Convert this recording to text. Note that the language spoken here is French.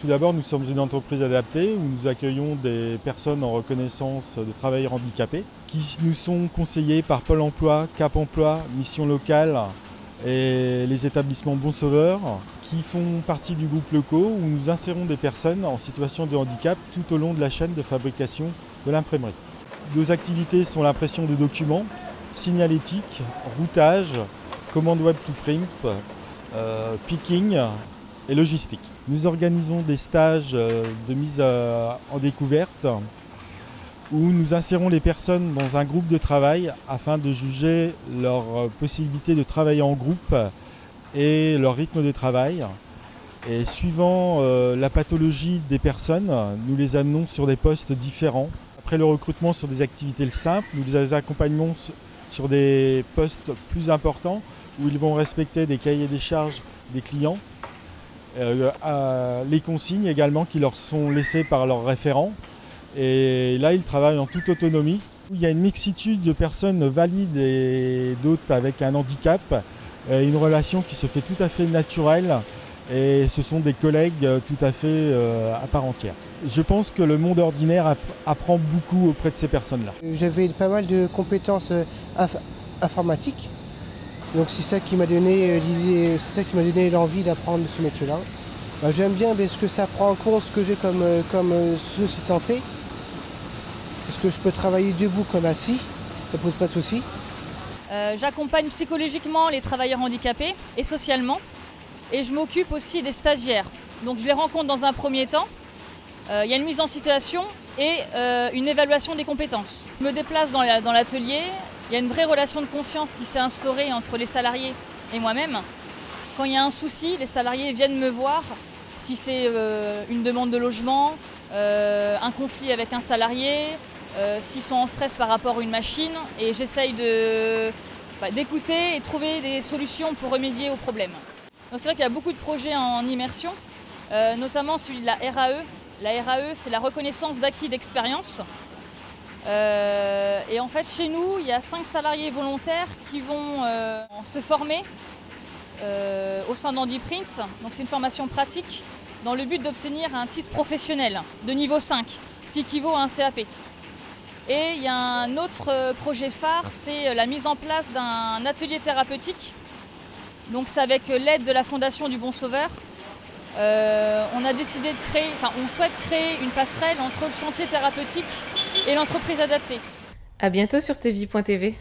Tout d'abord, nous sommes une entreprise adaptée où nous accueillons des personnes en reconnaissance de travailleurs handicapés qui nous sont conseillées par Pôle emploi, Cap emploi, Mission locale et les établissements Bon Sauveur qui font partie du groupe Locaux où nous insérons des personnes en situation de handicap tout au long de la chaîne de fabrication de l'imprimerie. Nos activités sont l'impression de documents, signalétique, routage, commande web to print, picking et logistique. Nous organisons des stages de mise en découverte où nous insérons les personnes dans un groupe de travail afin de juger leur possibilité de travailler en groupe et leur rythme de travail. Et suivant la pathologie des personnes, nous les amenons sur des postes différents. Après le recrutement sur des activités simples, nous les accompagnons sur des postes plus importants où ils vont respecter des cahiers des charges des clients, les consignes également qui leur sont laissées par leurs référents. Et là, ils travaillent en toute autonomie. Il y a une mixitude de personnes valides et d'autres avec un handicap, une relation qui se fait tout à fait naturelle et ce sont des collègues tout à fait à part entière. Je pense que le monde ordinaire apprend beaucoup auprès de ces personnes-là. J'avais pas mal de compétences informatiques, donc c'est ça qui m'a donné l'idée, c'est ça qui m'a donné l'envie d'apprendre ce métier-là. J'aime bien parce que ça prend en compte ce que j'ai comme souci de santé, parce que je peux travailler debout comme assis, ça pose pas de soucis. J'accompagne psychologiquement les travailleurs handicapés et socialement, et je m'occupe aussi des stagiaires. Donc je les rencontre dans un premier temps. Il y a une mise en situation et une évaluation des compétences. Je me déplace dans l'atelier, il y a une vraie relation de confiance qui s'est instaurée entre les salariés et moi-même. Quand il y a un souci, les salariés viennent me voir, si c'est une demande de logement, un conflit avec un salarié, s'ils sont en stress par rapport à une machine, et j'essaye d'écouter et trouver des solutions pour remédier aux problèmes. Donc c'est vrai qu'il y a beaucoup de projets en immersion, notamment celui de la RAE. La RAE, c'est la reconnaissance d'acquis d'expérience. Et en fait, chez nous, il y a 5 salariés volontaires qui vont se former au sein d'HandiPrint. Donc c'est une formation pratique dans le but d'obtenir un titre professionnel de niveau 5, ce qui équivaut à un CAP. Et il y a un autre projet phare, c'est la mise en place d'un atelier thérapeutique. Donc c'est avec l'aide de la Fondation du Bon Sauveur. On a décidé de on souhaite créer une passerelle entre le chantier thérapeutique et l'entreprise adaptée. À bientôt sur tvie.tv.